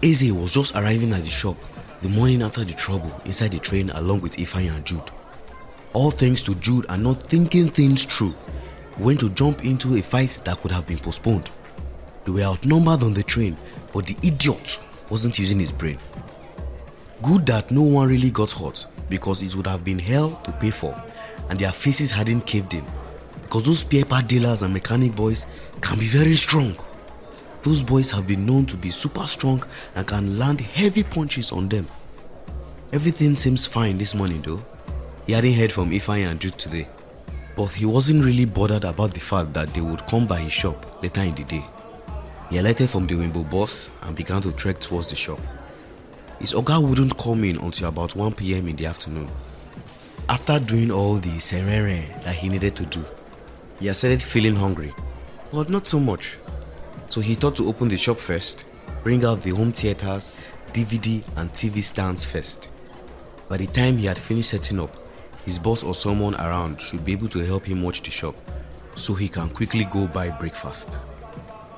Eze was just arriving at the shop the morning after the trouble inside the train along with Ifeanyi and Jude. All thanks to Jude and not thinking things through, went to jump into a fight that could have been postponed. They were outnumbered on the train, but the idiot wasn't using his brain. Good that no one really got hurt, because it would have been hell to pay for and their faces hadn't caved in, because those spare part dealers and mechanic boys can be very strong. Those boys have been known to be super strong and can land heavy punches on them. Everything seems fine this morning though. He hadn't heard from Ifeanyi and Jude today, but he wasn't really bothered about the fact that they would come by his shop later in the day. He alighted from the Wimbo bus and began to trek towards the shop. His oga wouldn't come in until about 1 p.m. in the afternoon. After doing all the serere that he needed to do, he had started feeling hungry, but not so much. So he thought to open the shop first, bring out the home theaters, DVD and TV stands first. By the time he had finished setting up, his boss or someone around should be able to help him watch the shop, so he can quickly go buy breakfast.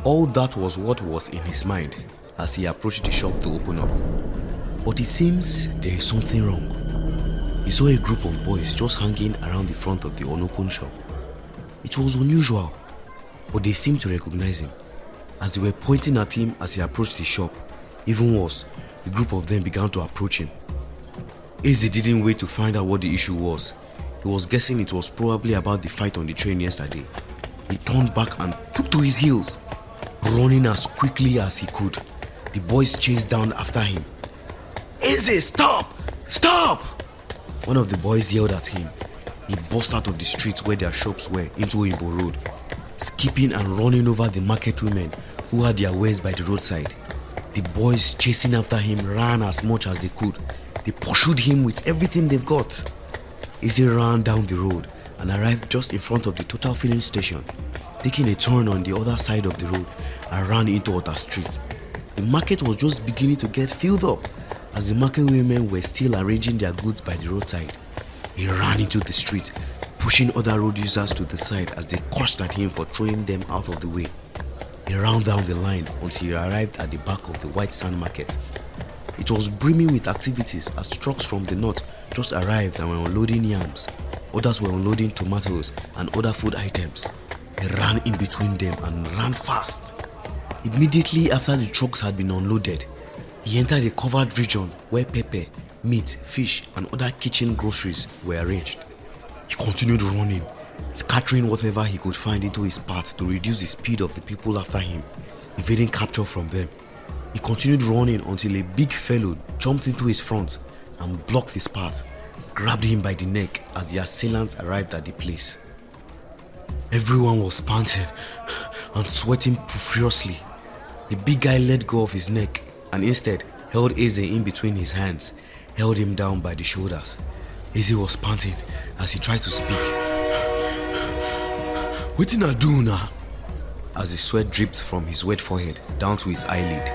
All that was what was in his mind as he approached the shop to open up. But it seems there is something wrong. He saw a group of boys just hanging around the front of the unopened shop. It was unusual, but they seemed to recognize him, as they were pointing at him as he approached the shop. Even worse, the group of them began to approach him. Eze didn't wait to find out what the issue was. He was guessing it was probably about the fight on the train yesterday. He turned back and took to his heels, running as quickly as he could. The boys chased down after him. "Eze, stop! Stop!" One of the boys yelled at him. He burst out of the street where their shops were into Wimbo Road, skipping and running over the market women who had their wares by the roadside. The boys chasing after him ran as much as they could. They pursued him with everything they've got. Eze ran down the road and arrived just in front of the Total filling station, taking a turn on the other side of the road and ran into Otter Street. The market was just beginning to get filled up as the market women were still arranging their goods by the roadside. He ran into the street, pushing other road users to the side as they cursed at him for throwing them out of the way. He ran down the line until he arrived at the back of the White Sand Market. It was brimming with activities as trucks from the north just arrived and were unloading yams. Others were unloading tomatoes and other food items. He ran in between them and ran fast. Immediately after the trucks had been unloaded, he entered a covered region where pepper, meat, fish and other kitchen groceries were arranged. He continued running, scattering whatever he could find into his path to reduce the speed of the people after him, evading capture from them. He continued running until a big fellow jumped into his front and blocked his path, grabbed him by the neck as the assailants arrived at the place. Everyone was panting and sweating profusely. The big guy let go of his neck and instead held Eze in between his hands, held him down by the shoulders. Eze was panting as he tried to speak. "Wetin I do now?" As the sweat dripped from his wet forehead down to his eyelid.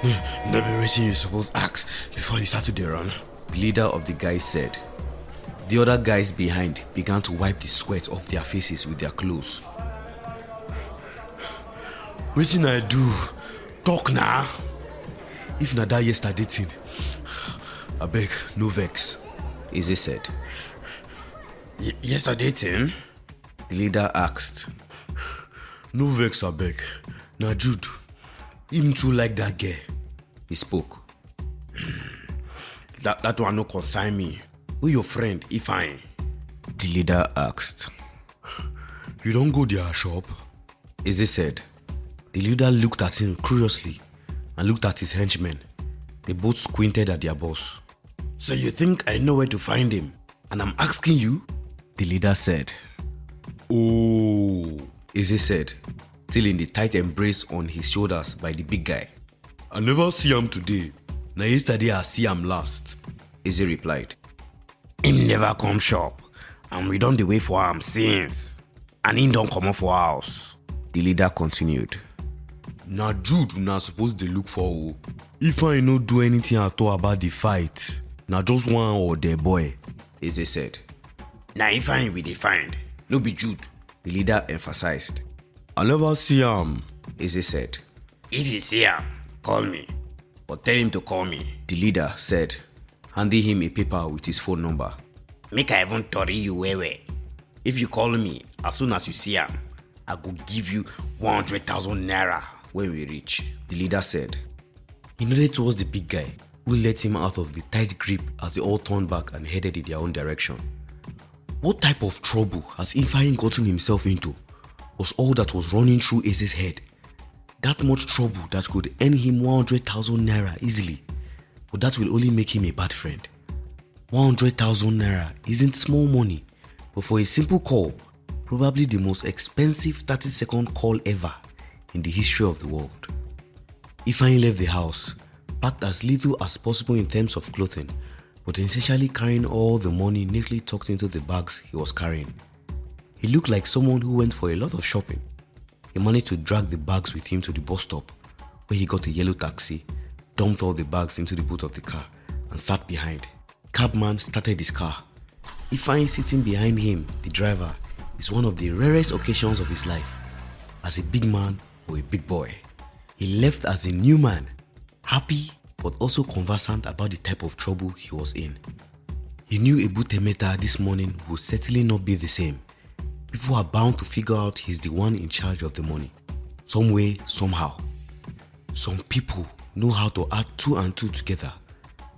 "No be wetin you suppose ask before you start to dey run," the leader of the guys said. The other guys behind began to wipe the sweat off their faces with their clothes. "Wetin I do? Talk now. If na that yesterday thing, abeg no vex," Eze said. "Yesterday thing?" the leader asked. "No vex abeg. Na Jude. Him too like that girl," he spoke. That one no concern me. Who your friend, Ifeanyi?" the leader asked. "You don't go their shop?" Eze said. The leader looked at him curiously and looked at his henchmen. They both squinted at their boss. "So you think I know where to find him, and I'm asking you?" the leader said. "Oh," Eze said, still in the tight embrace on his shoulders by the big guy. "I never see him today. Na yesterday I see him last," Eze replied. "Him never come shop, and we don dey wait for him since, and him don comot for house," the leader continued. "Na Jude una suppose dey look for o. Ifeanyi no do anything at all about the fight. Na just one or the boy," Eze said. "Na Ifeanyi we dey find, no be Jude," the leader emphasized. "I never see him," Eze said. "If you see him, call me. but tell him to call me, the leader said, handing him a paper with his phone number. Make I even tori you well. If you call me, as soon as you see him, I go give you 100,000 naira when we reach, the leader said. He nodded towards the big guy, who let him out of the tight grip as they all turned back and headed in their own direction. What type of trouble has Ifeanyi gotten himself into was all that was running through Ace's head. That much trouble that could earn him 100,000 naira easily, but that will only make him a bad friend. 100,000 naira isn't small money, but for a simple call, probably the most expensive 30-second call ever in the history of the world. Ifeanyi left the house, packed as little as possible in terms of clothing, but essentially carrying all the money neatly tucked into the bags he was carrying. He looked like someone who went for a lot of shopping. He managed to drag the bags with him to the bus stop, where he got a yellow taxi, dumped all the bags into the boot of the car, and sat behind. The cabman started his car. Ifeanyi sitting behind him, the driver, is one of the rarest occasions of his life, as a big man or a big boy. He left as a new man, happy but also conversant about the type of trouble he was in. He knew Ebute Metta this morning would certainly not be the same. People are bound to figure out he's the one in charge of the money, some way, somehow. Some people know how to add 2 and 2 together.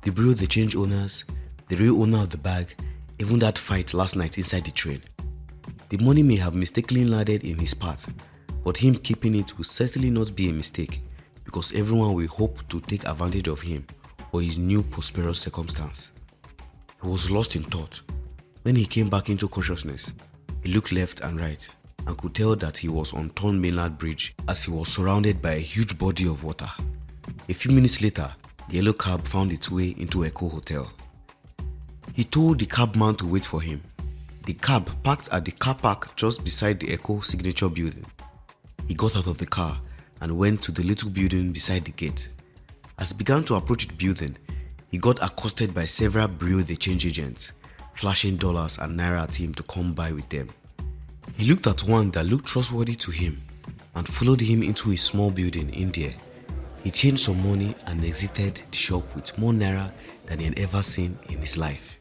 The bureau the change owners, the real owner of the bag, even that fight last night inside the train. The money may have mistakenly landed in his path, but him keeping it will certainly not be a mistake, because everyone will hope to take advantage of him or his new prosperous circumstance. He was lost in thought. When he came back into consciousness, he looked left and right and could tell that he was on Thorn Mainland Bridge as he was surrounded by a huge body of water. A few minutes later, the yellow cab found its way into Echo Hotel. He told the cabman to wait for him. The cab parked at the car park just beside the Echo Signature building. He got out of the car and went to the little building beside the gate. As he began to approach the building, he got accosted by several bureau de change agents, flashing dollars and naira at him to come by with them. He looked at one that looked trustworthy to him and followed him into a small building in there. He changed some money and exited the shop with more naira than he had ever seen in his life.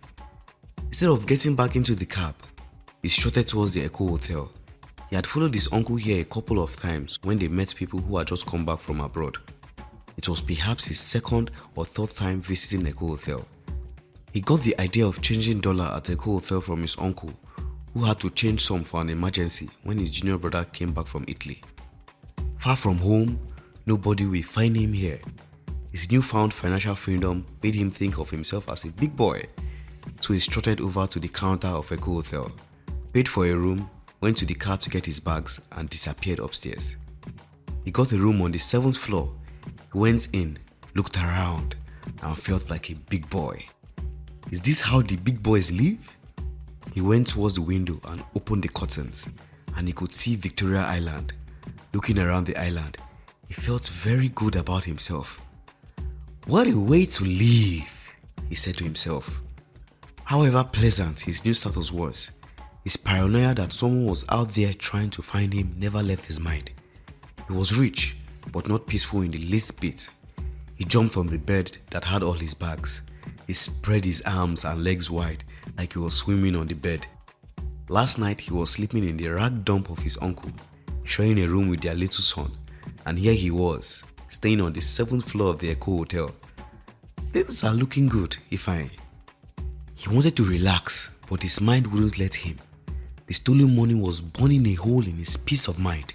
Instead of getting back into the cab, he strutted towards the Echo Hotel. He had followed his uncle here a couple of times when they met people who had just come back from abroad. It was perhaps his second or third time visiting Echo Hotel. He got the idea of changing dollar at Echo Hotel from his uncle, who had to change some for an emergency when his junior brother came back from Italy. Far from home, nobody will find him here. His newfound financial freedom made him think of himself as a big boy, so he strutted over to the counter of Echo Hotel, paid for a room, went to the car to get his bags and disappeared upstairs. He got a room on the 7th floor. He went in, looked around and felt like a big boy. Is this how the big boys live? He went towards the window and opened the curtains, and he could see Victoria Island. Looking around the island, he felt very good about himself. What a way to live, he said to himself. However pleasant his new status was, his paranoia that someone was out there trying to find him never left his mind. He was rich, but not peaceful in the least bit. He jumped from the bed that had all his bags. He spread his arms and legs wide like he was swimming on the bed. Last night he was sleeping in the rag dump of his uncle, sharing a room with their little son, and here he was, staying on the 7th floor of the Echo Hotel. Things are looking good, Ifeanyi. He wanted to relax, but his mind wouldn't let him. The stolen money was burning a hole in his peace of mind.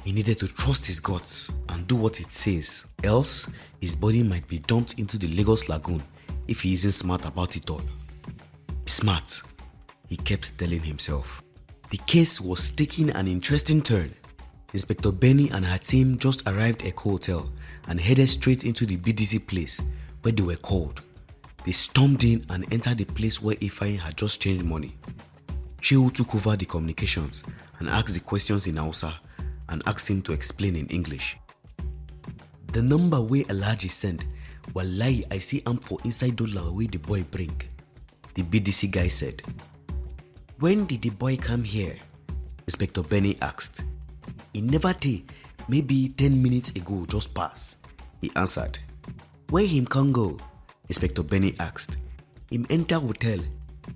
He needed to trust his guts and do what it says, else his body might be dumped into the Lagos Lagoon if he isn't smart about it all. Be smart, he kept telling himself. The case was taking an interesting turn. Inspector Benny and her team just arrived at Echo Hotel and headed straight into the BDC place where they were called. They stormed in and entered the place where Ifeanyi had just changed money. Shehu took over the communications and asked the questions in Hausa and asked him to explain in English. The number where Alhaji sent, wallahi I see am for inside dollar where the boy bring, the BDC guy said. When did the boy come here? Inspector Benny asked. He never tell, Maybe 10 minutes ago just passed, he answered. Where him can go? Inspector Benny asked. Him enter hotel.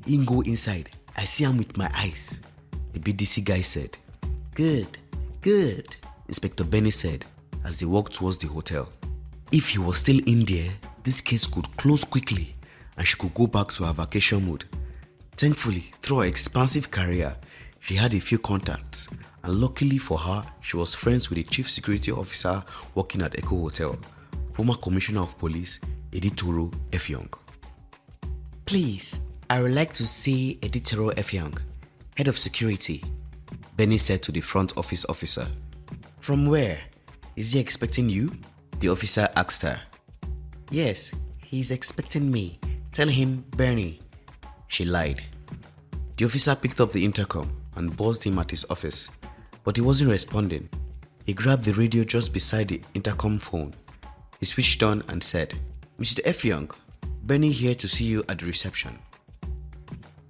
Him go inside. I see him with my eyes, the BDC guy said. Good, good, Inspector Benny said as they walked towards the hotel. If he was still in there, this case could close quickly and she could go back to her vacation mode. Thankfully, through her expansive career, she had a few contacts, and luckily for her, she was friends with the chief security officer working at Echo Hotel, former commissioner of police, Editoro Ifeanyi. Please, I would like to see Editoro Ifeanyi, head of security, Benny said to the front office officer. From where? Is he expecting you? The officer asked her. Yes, he is expecting me. Tell him, Bernie. She lied. The officer picked up the intercom and buzzed him at his office, but he wasn't responding. He grabbed the radio just beside the intercom phone. He switched on and said, Mr. Ifeanyi, Benny here to see you at the reception.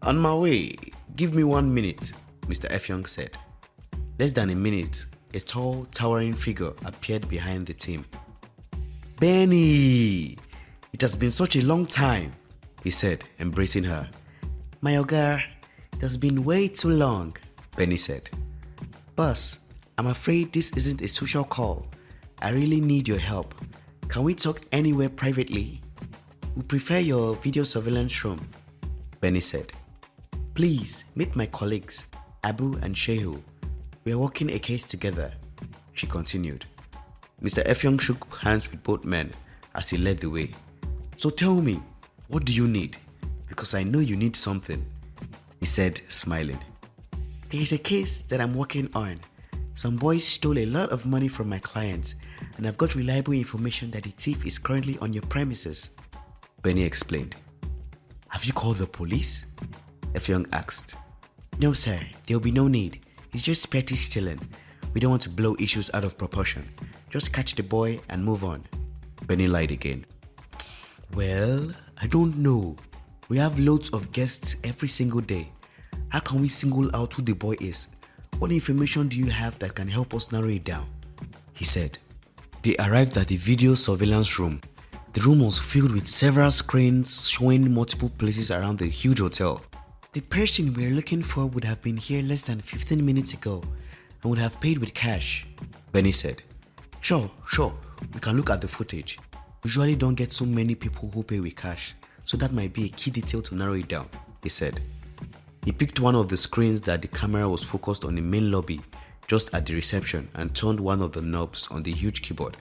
On my way, give me 1 minute, Mr. Ifeanyi said. Less than a minute, a tall, towering figure appeared behind the team. Benny! It has been such a long time, he said, embracing her. My Oga, it has been way too long, Benny said. Boss, I'm afraid this isn't a social call. I really need your help. Can we talk anywhere privately? We prefer your video surveillance room, Benny said. Please meet my colleagues, Abu and Shehu. We are working a case together, she continued. Mr. Ifeanyi shook hands with both men as he led the way. So tell me, what do you need? Because I know you need something, he said, smiling. There is a case that I'm working on. Some boys stole a lot of money from my clients, and I've got reliable information that the thief is currently on your premises, Benny explained. Have you called the police? Ifeanyi asked. No sir, there will be no need. It's just petty stealing. We don't want to blow issues out of proportion. Just catch the boy and move on. Benny lied again. Well, I don't know. We have loads of guests every single day. How can we single out who the boy is? What information do you have that can help us narrow it down? He said. They arrived at the video surveillance room. The room was filled with several screens showing multiple places around the huge hotel. The person we're looking for would have been here less than 15 minutes ago and would have paid with cash, Benny said. Sure, we can look at the footage. We usually don't get so many people who pay with cash, so that might be a key detail to narrow it down, he said. He picked one of the screens that the camera was focused on the main lobby just at the reception and turned one of the knobs on the huge keyboard.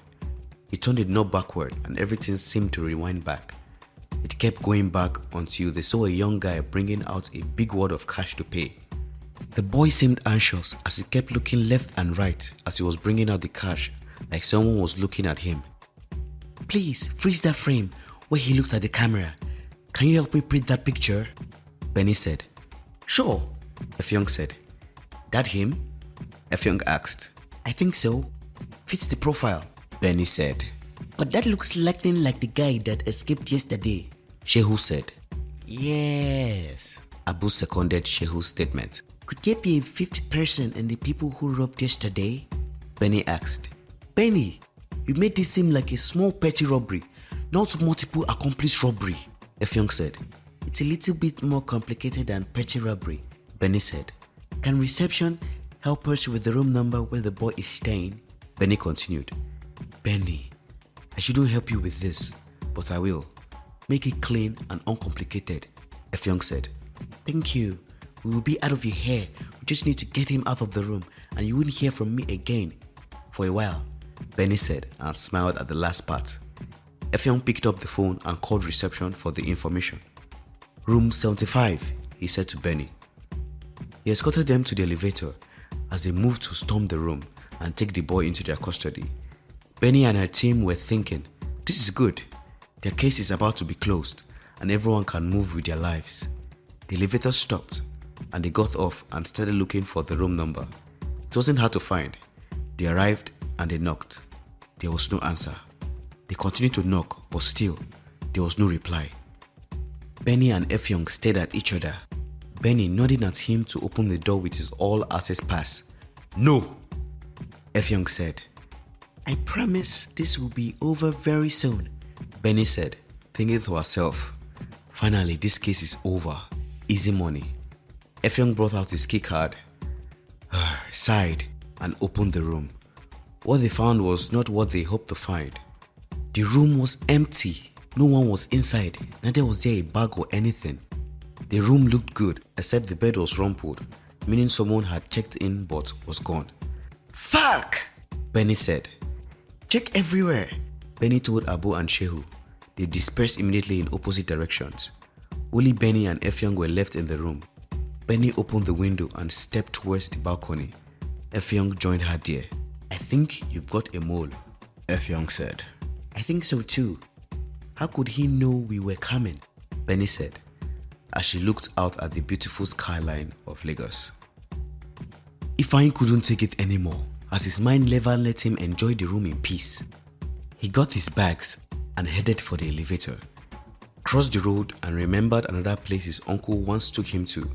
He turned the knob backward and everything seemed to rewind back. It kept going back until they saw a young guy bringing out a big wad of cash to pay. The boy seemed anxious as he kept looking left and right as he was bringing out the cash, like someone was looking at him. Please freeze that frame where he looked at the camera. Can you help me print that picture? Benny said. Sure, Ifeanyi said. That him? Ifeanyi asked. I think so. Fits the profile, Benny said. But that looks lightning like the guy that escaped yesterday, Shehu said. Yes, Abu seconded Shehu's statement. Could there be a fifth person in the people who robbed yesterday? Benny asked. Benny, you made this seem like a small petty robbery, not multiple accomplice robbery, Ifeanyi said. It's a little bit more complicated than petty robbery, Benny said. Can reception help us with the room number where the boy is staying? Benny continued. Benny, I shouldn't help you with this, but I will. Make it clean and uncomplicated, Ifeanyi said. Thank you. We will be out of your hair. We just need to get him out of the room and you wouldn't hear from me again for a while, Benny said and smiled at the last part. Ifeanyi picked up the phone and called reception for the information. Room 75, he said to Benny. He escorted them to the elevator as they moved to storm the room and take the boy into their custody. Benny and her team were thinking, this is good. Their case is about to be closed and everyone can move with their lives. The elevator stopped and they got off and started looking for the room number. It wasn't hard to find. They arrived and they knocked. There was no answer. They continued to knock, but still, there was no reply. Benny and Ifeanyi stared at each other. Benny nodding at him to open the door with his all-access pass. No, Ifeanyi said. I promise this will be over very soon, Benny said, thinking to herself, finally this case is over, easy money. Ifeanyi brought out his key card, sighed and opened the room. What they found was not what they hoped to find. The room was empty, no one was inside, neither was there a bag or anything. The room looked good except the bed was rumpled, meaning someone had checked in but was gone. Fuck! Benny said. Check everywhere, Benny told Abu and Shehu. They dispersed immediately in opposite directions. Only Benny and Ifeanyi were left in the room. Benny opened the window and stepped towards the balcony. Ifeanyi joined her there. I think you've got a mole, Ifeanyi said. I think so too. How could he know we were coming? Benny said, as she looked out at the beautiful skyline of Lagos. Ifeanyi couldn't take it anymore, as his mind never let him enjoy the room in peace. He got his bags and headed for the elevator, crossed the road and remembered another place his uncle once took him to,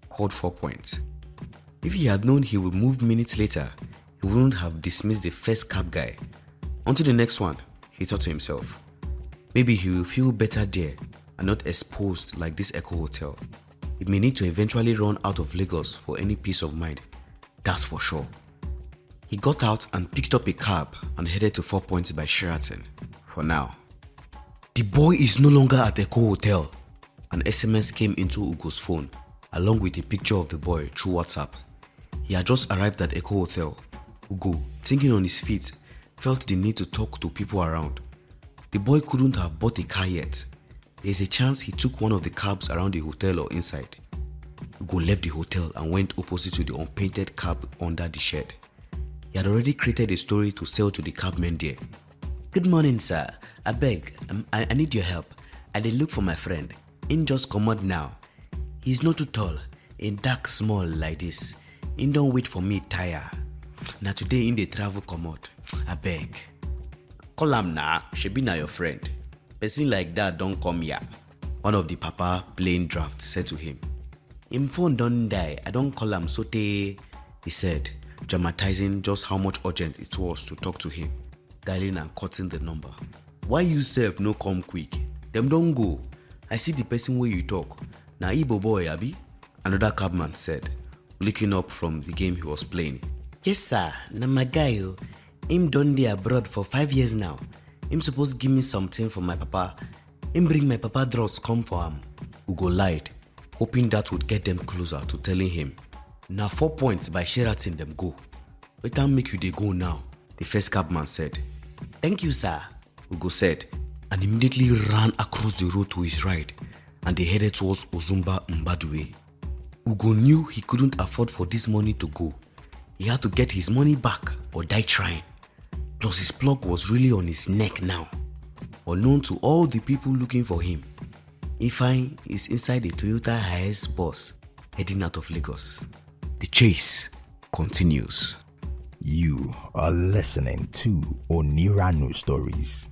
called 4 Points. If he had known he would move minutes later, he wouldn't have dismissed the first cab guy. On to the next one, he thought to himself. Maybe he will feel better there and not exposed like this Echo Hotel. He may need to eventually run out of Lagos for any peace of mind, that's for sure. He got out and picked up a cab and headed to 4 Points by Sheraton, for now. The boy is no longer at Echo Hotel. An SMS came into Ugo's phone, along with a picture of the boy through WhatsApp. He had just arrived at Echo Hotel. Ugo, thinking on his feet, felt the need to talk to people around. The boy couldn't have bought a car yet. There's a chance he took one of the cabs around the hotel or inside. Ugo left the hotel and went opposite to the unpainted cab under the shed. He had already created a story to sell to the cabmen there. Good morning, sir. I beg, I need your help. I dey look for my friend. Him just come out now. He's not too tall, in dark small like this. Him don't wait for me tire. Now today him dey travel come out. I beg. Call am na, shebi na your friend. Person like that don't come here. One of the papa playing draft said to him. Him phone don't die, I don't call am sote, he said, dramatizing just how much urgent it was to talk to him, dialing and cutting the number. Why you sef no come quick? Them don't go. I see the person where you talk. Na Igbo boy, abi? Another cabman said, looking up from the game he was playing. Yes sir, na my guy o. Him done dey abroad for 5 years now. Him supposed give me something for my papa. Him bring my papa drugs come for him. Ugo lied, hoping that would get them closer to telling him. Na 4 Points by Sheraton them go. Better make you dey go now, the first cabman said. Thank you sir, Ugo said, and immediately ran across the road to his right, and they headed towards Ozumba Mbadue. Ugo knew he couldn't afford for this money to go. He had to get his money back or die trying. Plus his plug was really on his neck now. Unknown to all the people looking for him, Ifeanyi is inside a Toyota Hiace bus heading out of Lagos. The chase continues. You are listening to Oniranu Stories.